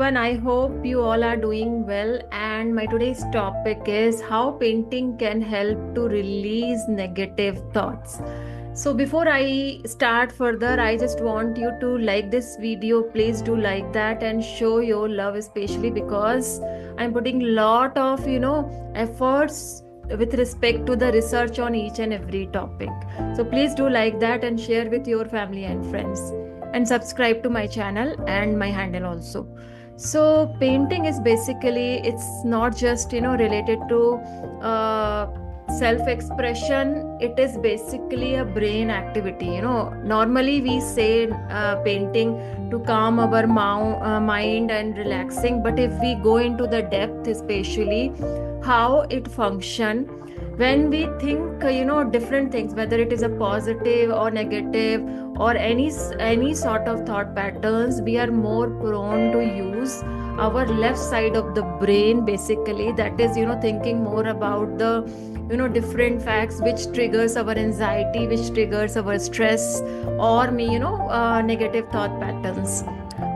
everyone. I hope you all are doing well. And my today's topic is how painting can help to release negative thoughts. So before I start further, I just want you to like this video. Please do like that and show your love, especially because I'm putting lot of efforts with respect to the research on each and every topic. So please do like that and share with your family and friends, and subscribe to my channel and my handle also. So painting is basically, it's not just related to uh, self expression. It is basically a brain activity. Normally we say painting to calm our mind and relaxing, but if we go into the depth, especially how it function, when we think different things, whether it is a positive or negative or any sort of thought patterns, we are more prone to use our left side of the brain, basically, that is thinking more about the different facts, which triggers our anxiety, which triggers our stress, or negative thought patterns.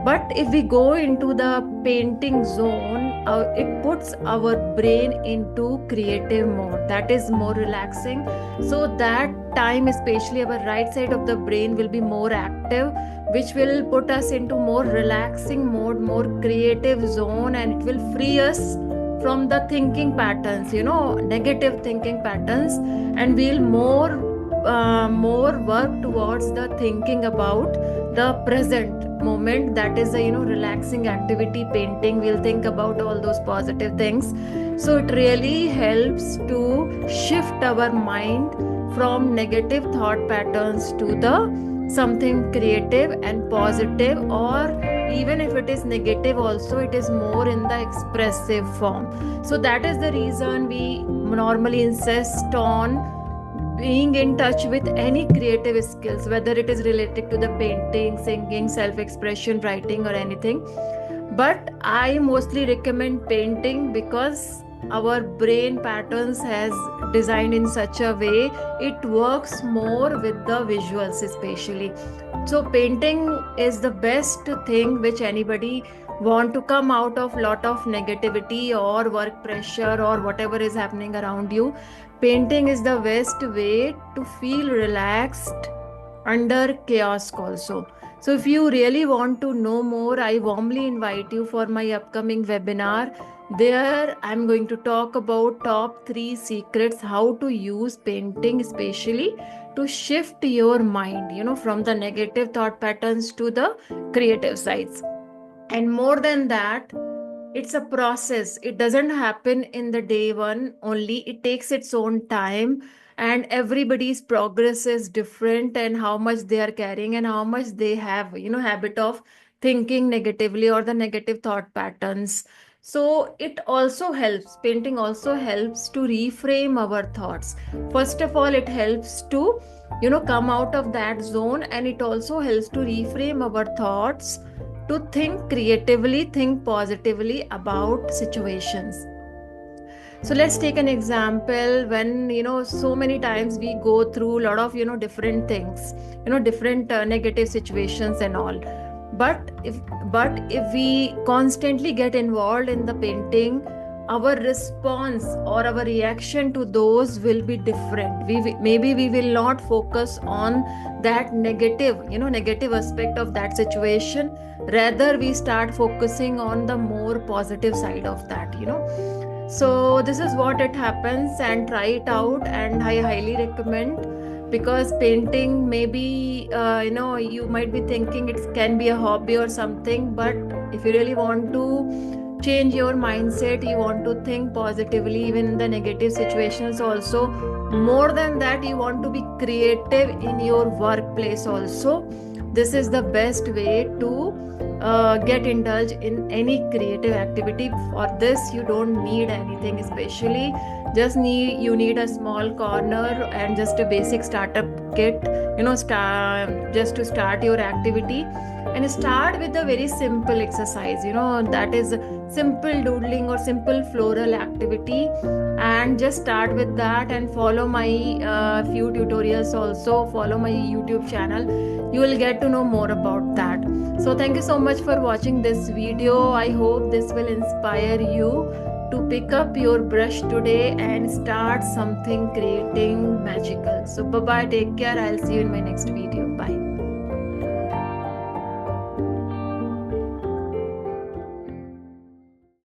But if we go into the painting zone, it puts our brain into creative mode, that is more relaxing. So that time, especially our right side of the brain will be more active, which will put us into more relaxing mode, more creative zone, and it will free us from the thinking patterns, negative thinking patterns, and we'll more work towards the thinking about the present moment. That is a relaxing activity. Painting, we'll think about all those positive things. So it really helps to shift our mind from negative thought patterns to the something creative and positive, or even if it is negative also, it is more in the expressive form. So that is the reason we normally insist on being in touch with any creative skills, whether it is related to the painting, singing, self-expression, writing, or anything. But I mostly recommend painting because our brain patterns has designed in such a way it works more with the visuals, especially. So painting is the best thing which anybody want to come out of lot of negativity or work pressure or whatever is happening around you. Painting is the best way to feel relaxed under chaos also. So if you really want to know more, I warmly invite you for my upcoming webinar. There I'm going to talk about top 3 secrets how to use painting, especially to shift your mind, from the negative thought patterns to the creative sides. And more than that, it's a process. It doesn't happen in the day one only. It takes its own time, and everybody's progress is different, and how much they are carrying and how much they have habit of thinking negatively or the negative thought patterns. So it also helps, painting also helps to reframe our thoughts. First of all, it helps to come out of that zone, and it also helps to reframe our thoughts, to think creatively, think positively about situations. So let's take an example. When so many times we go through a lot of different things, different negative situations and all. But if we constantly get involved in the painting, our response or our reaction to those will be different. Maybe we will not focus on that negative aspect of that situation. Rather, we start focusing on the more positive side of that. So this is what it happens, and try it out, and I highly recommend. Because painting, maybe you might be thinking it can be a hobby or something, but if you really want to change your mindset, you want to think positively even in the negative situations also, more than that, you want to be creative in your workplace also, this is the best way to get indulged in any creative activity. For this, you don't need anything especially. You need a small corner and just a basic startup kit, just to start your activity. And start with a very simple exercise, that is simple doodling or simple floral activity, and just start with that and follow my few tutorials. Also follow my YouTube channel, you will get to know more about that. So thank you so much for watching this video. I hope this will inspire you to pick up your brush today and start something creating magical. So bye bye, take care, I'll see you in my next video.